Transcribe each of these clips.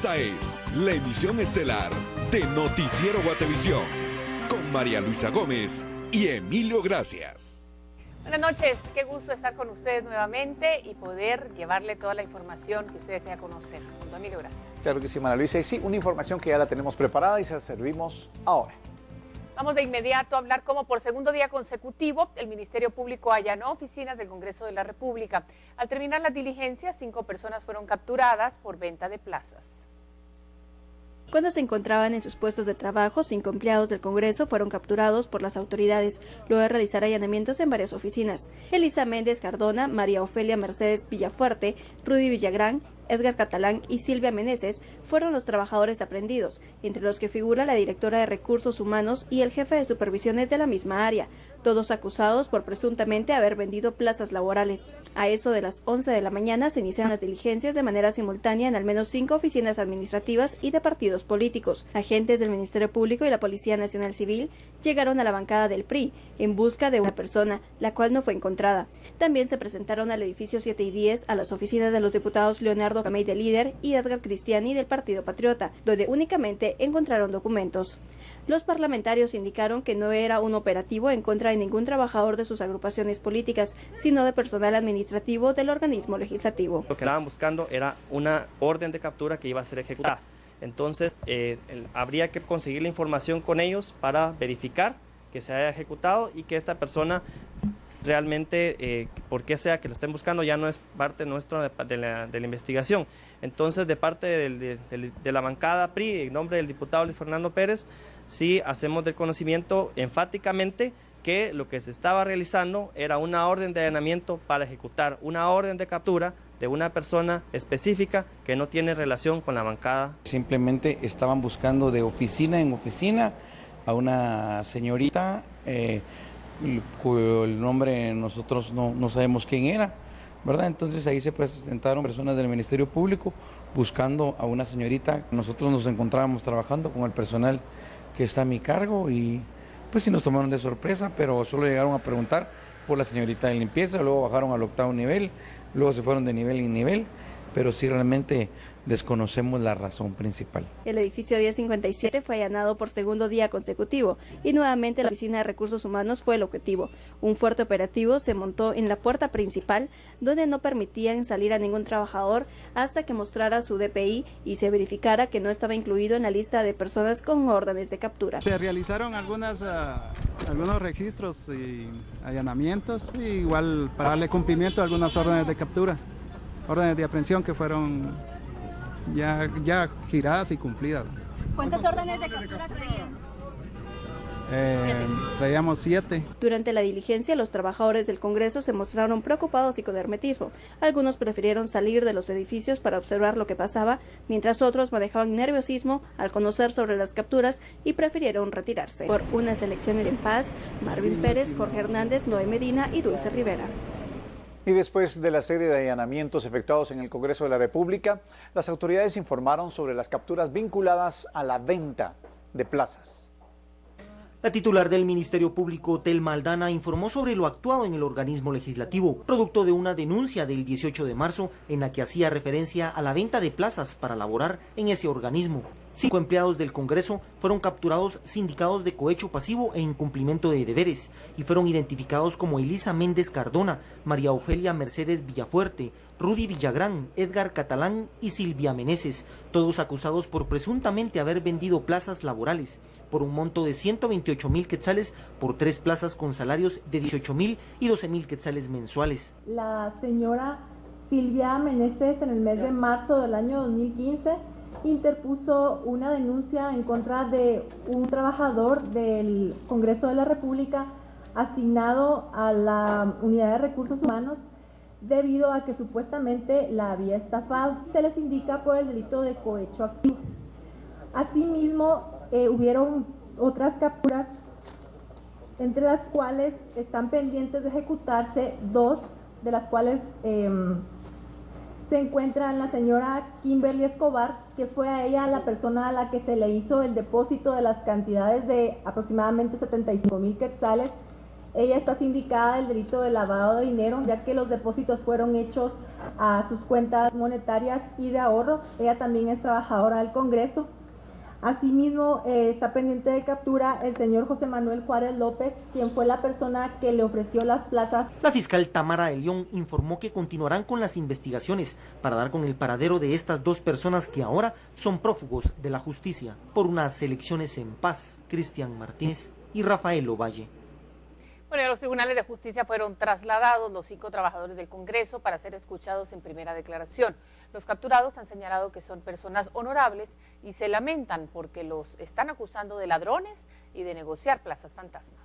Esta es la emisión estelar de Noticiero Guatevisión con María Luisa Gómez y Emilio Gracias. Buenas noches, qué gusto estar con ustedes nuevamente y poder llevarle toda la información que ustedes desean conocer. Con don Emilio Gracias. Claro que sí, María Luisa, y sí, una información que ya la tenemos preparada y se la servimos ahora. Vamos de inmediato a hablar cómo por segundo día consecutivo el Ministerio Público allanó oficinas del Congreso de la República. Al terminar las diligencias, 5 personas fueron capturadas por venta de plazas. Cuando se encontraban en sus puestos de trabajo, 5 empleados del Congreso fueron capturados por las autoridades, luego de realizar allanamientos en varias oficinas. Elisa Méndez Cardona, María Ofelia Mercedes Villafuerte, Rudy Villagrán, Edgar Catalán y Silvia Meneses fueron los trabajadores aprehendidos, entre los que figura la directora de Recursos Humanos y el jefe de supervisiones de la misma área, todos acusados por presuntamente haber vendido plazas laborales. A eso de las 11 de la mañana se iniciaron las diligencias de manera simultánea en al menos 5 oficinas administrativas y de partidos políticos. Agentes del Ministerio Público y la Policía Nacional Civil llegaron a la bancada del PRI en busca de una persona, la cual no fue encontrada. También se presentaron al edificio 7 y 10 a las oficinas de los diputados Leonardo Camey del Líder y Edgar Cristiani del Partido Patriota, donde únicamente encontraron documentos. Los parlamentarios indicaron que no era un operativo en contra de ningún trabajador de sus agrupaciones políticas, sino de personal administrativo del organismo legislativo. Lo que estaban buscando era una orden de captura que iba a ser ejecutada. Entonces, habría que conseguir la información con ellos para verificar que se haya ejecutado y que esta persona realmente, por qué sea que lo estén buscando, ya no es parte nuestra de la investigación. Entonces, de parte de la bancada PRI, en nombre del diputado Luis Fernando Pérez, sí hacemos del conocimiento enfáticamente que lo que se estaba realizando era una orden de allanamiento para ejecutar una orden de captura de una persona específica que no tiene relación con la bancada. Simplemente estaban buscando de oficina en oficina a una señorita cuyo nombre nosotros no sabemos quién era, ¿verdad? Entonces ahí se presentaron personas del Ministerio Público buscando a una señorita. Nosotros nos encontrábamos trabajando con el personal que está a mi cargo y pues sí nos tomaron de sorpresa, pero solo llegaron a preguntar por la señorita de limpieza, luego bajaron al 8º nivel, luego se fueron de nivel en nivel, pero sí realmente desconocemos la razón principal. El edificio 1057 fue allanado por segundo día consecutivo y nuevamente la Oficina de Recursos Humanos fue el objetivo. Un fuerte operativo se montó en la puerta principal, donde no permitían salir a ningún trabajador hasta que mostrara su DPI y se verificara que no estaba incluido en la lista de personas con órdenes de captura. Se realizaron algunos registros y allanamientos, y igual para darle cumplimiento a algunas órdenes de captura, órdenes de aprehensión que fueron ya giradas y cumplidas. ¿Cuántas órdenes de captura traían? Traíamos 7. Durante la diligencia, los trabajadores del Congreso se mostraron preocupados y con hermetismo. Algunos prefirieron salir de los edificios para observar lo que pasaba, mientras otros manejaban nerviosismo al conocer sobre las capturas y prefirieron retirarse. Por unas elecciones en paz, Marvin Pérez, Jorge Hernández, Noé Medina y Dulce Rivera. Y después de la serie de allanamientos efectuados en el Congreso de la República, las autoridades informaron sobre las capturas vinculadas a la venta de plazas. La titular del Ministerio Público, Telma Aldana, informó sobre lo actuado en el organismo legislativo, producto de una denuncia del 18 de marzo en la que hacía referencia a la venta de plazas para laborar en ese organismo. 5 empleados del Congreso fueron capturados sindicados de cohecho pasivo e incumplimiento de deberes y fueron identificados como Elisa Méndez Cardona, María Ofelia Mercedes Villafuerte, Rudy Villagrán, Edgar Catalán y Silvia Meneses, todos acusados por presuntamente haber vendido plazas laborales por un monto de 128,000 quetzales por 3 plazas con salarios de 18,000 y 12,000 quetzales mensuales. La señora Silvia Meneses en el mes de marzo del año 2015 interpuso una denuncia en contra de un trabajador del Congreso de la República asignado a la Unidad de Recursos Humanos debido a que supuestamente la había estafado. Se les indica por el delito de cohecho activo. Asimismo, hubieron otras capturas, entre las cuales están pendientes de ejecutarse 2, de las cuales se encuentra la señora Kimberly Escobar, que fue a ella la persona a la que se le hizo el depósito de las cantidades de aproximadamente 75,000 quetzales Ella está sindicada del delito de lavado de dinero, ya que los depósitos fueron hechos a sus cuentas monetarias y de ahorro. Ella también es trabajadora del Congreso. Asimismo, está pendiente de captura el señor José Manuel Juárez López, quien fue la persona que le ofreció las plazas. La fiscal Tamara de León informó que continuarán con las investigaciones para dar con el paradero de estas dos personas que ahora son prófugos de la justicia. Por unas elecciones en paz, Cristian Martínez y Rafael Ovalle. Bueno, a los tribunales de justicia fueron trasladados los 5 trabajadores del Congreso para ser escuchados en primera declaración. Los capturados han señalado que son personas honorables y se lamentan porque los están acusando de ladrones y de negociar plazas fantasmas.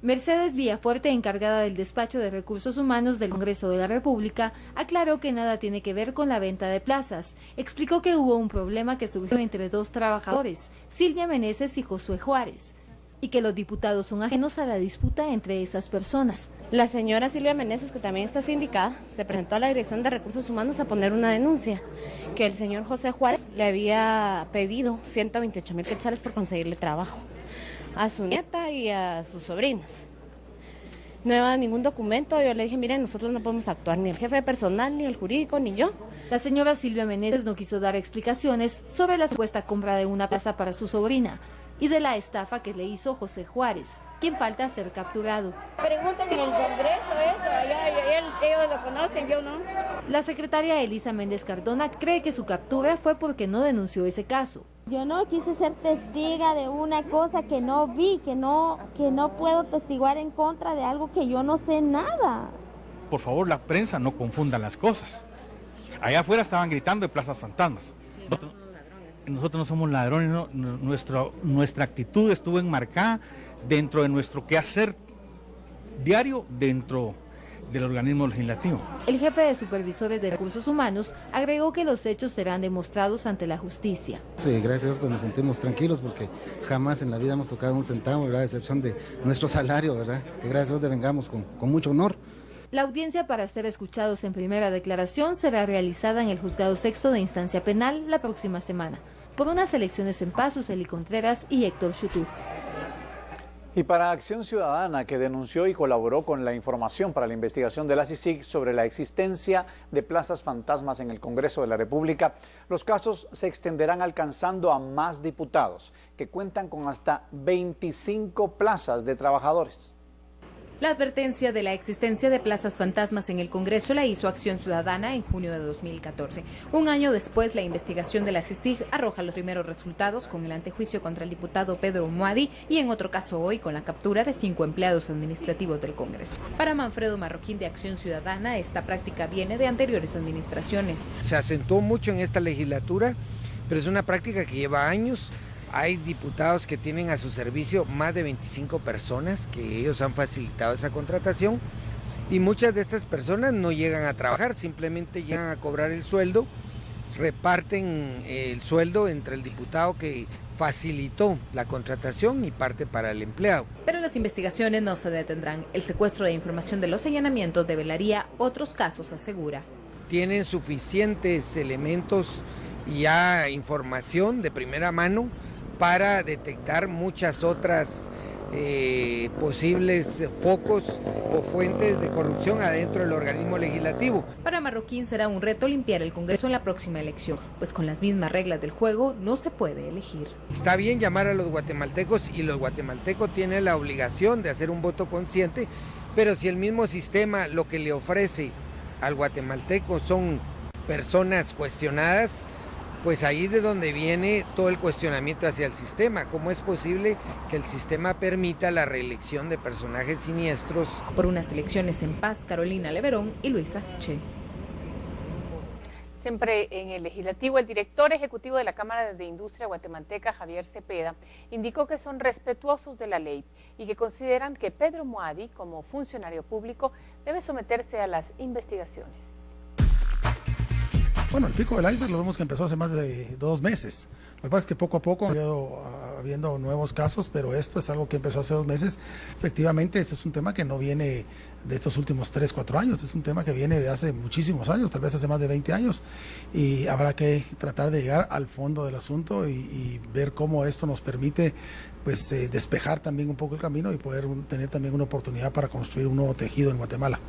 Mercedes Villafuerte, encargada del despacho de recursos humanos del Congreso de la República, aclaró que nada tiene que ver con la venta de plazas. Explicó que hubo un problema que surgió entre 2 trabajadores, Silvia Meneses y Josué Juárez, y que los diputados son ajenos a la disputa entre esas personas. La señora Silvia Meneses, que también está sindicada, se presentó a la Dirección de Recursos Humanos a poner una denuncia, que el señor José Juárez le había pedido 128,000 quetzales por conseguirle trabajo a su nieta y a sus sobrinas. No llevaba ningún documento, yo le dije, miren, nosotros no podemos actuar, ni el jefe de personal, ni el jurídico, ni yo. La señora Silvia Meneses no quiso dar explicaciones sobre la supuesta compra de una plaza para su sobrina y de la estafa que le hizo José Juárez, quien falta ser capturado. Pregunten en el Congreso eso, ellos lo conocen, yo no. La secretaria Elisa Méndez Cardona cree que su captura fue porque no denunció ese caso. Yo no quise ser testiga de una cosa que no vi, que no puedo testiguar en contra de algo que yo no sé nada. Por favor, la prensa no confunda las cosas. Allá afuera estaban gritando de plazas fantasmas. Nosotros no somos ladrones, no, nuestra actitud estuvo enmarcada dentro de nuestro quehacer diario dentro del organismo legislativo. El jefe de supervisores de recursos humanos agregó que los hechos serán demostrados ante la justicia. Sí, gracias a Dios, pues nos sentimos tranquilos porque jamás en la vida hemos tocado un centavo, ¿verdad? A excepción de nuestro salario, ¿verdad? Que gracias a Dios devengamos con mucho honor. La audiencia para ser escuchados en primera declaración será realizada en el Juzgado Sexto de Instancia Penal la próxima semana. Por unas elecciones en paz, Suseli Contreras y Héctor Chutú. Y para Acción Ciudadana, que denunció y colaboró con la información para la investigación de la CICIG sobre la existencia de plazas fantasmas en el Congreso de la República, los casos se extenderán alcanzando a más diputados, que cuentan con hasta 25 plazas de trabajadores. La advertencia de la existencia de plazas fantasmas en el Congreso la hizo Acción Ciudadana en junio de 2014. Un año después, la investigación de la CICIG arroja los primeros resultados con el antejuicio contra el diputado Pedro Muadi y en otro caso hoy con la captura de 5 empleados administrativos del Congreso. Para Manfredo Marroquín de Acción Ciudadana, esta práctica viene de anteriores administraciones. Se acentuó mucho en esta legislatura, pero es una práctica que lleva años. Hay diputados que tienen a su servicio más de 25 personas, que ellos han facilitado esa contratación, y muchas de estas personas no llegan a trabajar, simplemente llegan a cobrar el sueldo, reparten el sueldo entre el diputado que facilitó la contratación y parte para el empleado. Pero las investigaciones no se detendrán. El secuestro de información de los allanamientos develaría otros casos, asegura. Tienen suficientes elementos y ya información de primera mano para detectar muchas otras posibles focos o fuentes de corrupción adentro del organismo legislativo. Para Marroquín será un reto limpiar el Congreso en la próxima elección, pues con las mismas reglas del juego no se puede elegir. Está bien llamar a los guatemaltecos y los guatemaltecos tienen la obligación de hacer un voto consciente, pero si el mismo sistema lo que le ofrece al guatemalteco son personas cuestionadas, pues ahí de donde viene todo el cuestionamiento hacia el sistema. ¿Cómo es posible que el sistema permita la reelección de personajes siniestros? Por unas elecciones en paz, Carolina Leverón y Luisa Che. Siempre en el Legislativo, el director ejecutivo de la Cámara de Industria guatemalteca, Javier Cepeda, indicó que son respetuosos de la ley y que consideran que Pedro Muadi, como funcionario público, debe someterse a las investigaciones. Bueno, el pico del iceberg lo vemos que empezó hace más de 2 meses. Lo que pasa es que poco a poco ha habiendo nuevos casos, pero esto es algo que empezó hace 2 meses. Efectivamente, este es un tema que no viene de estos últimos 3, 4 años, es un tema que viene de hace muchísimos años, tal vez hace más de 20 años, y habrá que tratar de llegar al fondo del asunto y ver cómo esto nos permite pues despejar también un poco el camino y poder tener también una oportunidad para construir un nuevo tejido en Guatemala.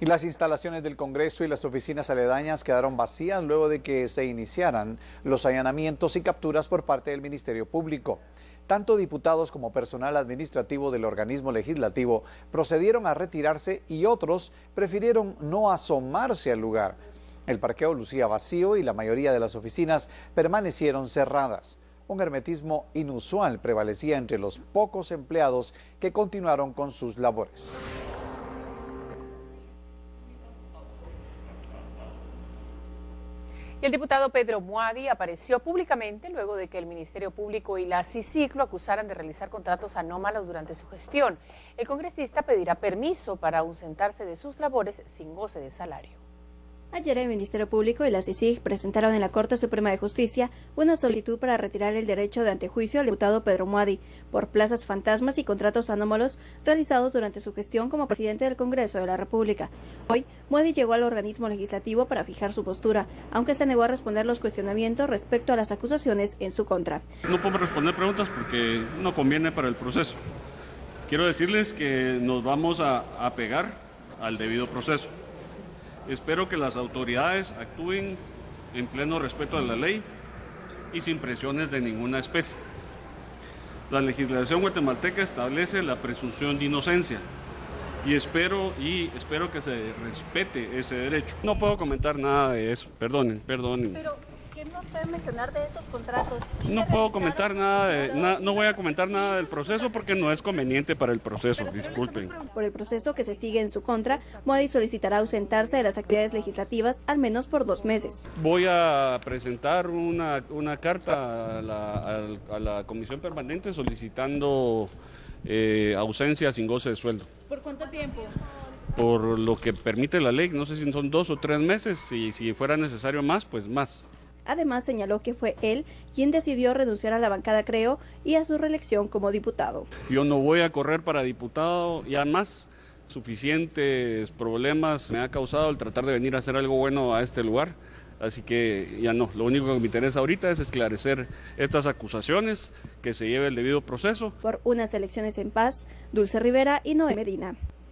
Y las instalaciones del Congreso y las oficinas aledañas quedaron vacías luego de que se iniciaran los allanamientos y capturas por parte del Ministerio Público. Tanto diputados como personal administrativo del organismo legislativo procedieron a retirarse y otros prefirieron no asomarse al lugar. El parqueo lucía vacío y la mayoría de las oficinas permanecieron cerradas. Un hermetismo inusual prevalecía entre los pocos empleados que continuaron con sus labores. El diputado Pedro Muadi apareció públicamente luego de que el Ministerio Público y la CICIG lo acusaran de realizar contratos anómalos durante su gestión. El congresista pedirá permiso para ausentarse de sus labores sin goce de salario. Ayer el Ministerio Público y la CICIG presentaron en la Corte Suprema de Justicia una solicitud para retirar el derecho de antejuicio al diputado Pedro Muadi por plazas fantasmas y contratos anómalos realizados durante su gestión como presidente del Congreso de la República. Hoy, Muadi llegó al organismo legislativo para fijar su postura, aunque se negó a responder los cuestionamientos respecto a las acusaciones en su contra. No puedo responder preguntas porque no conviene para el proceso. Quiero decirles que nos vamos a apegar al debido proceso. Espero que las autoridades actúen en pleno respeto a la ley y sin presiones de ninguna especie. La legislación guatemalteca establece la presunción de inocencia y espero que se respete ese derecho. No puedo comentar nada de eso, perdonen. Pero, ¿qué nos puede mencionar de estos contratos? No puedo comentar nada no voy a comentar nada del proceso porque no es conveniente para el proceso, disculpen. Por el proceso que se sigue en su contra, Muadi solicitará ausentarse de las actividades legislativas al menos por 2 meses. Voy a presentar una carta a la Comisión Permanente solicitando ausencia sin goce de sueldo. ¿Por cuánto tiempo? Por lo que permite la ley, no sé si son 2 o 3 meses, y si fuera necesario más, pues más. Además, señaló que fue él quien decidió renunciar a la bancada Creo y a su reelección como diputado. Yo no voy a correr para diputado, y además suficientes problemas me ha causado el tratar de venir a hacer algo bueno a este lugar, así que ya no. Lo único que me interesa ahorita es esclarecer estas acusaciones, que se lleve el debido proceso. Por unas elecciones en paz, Dulce Rivera y Noé Medina.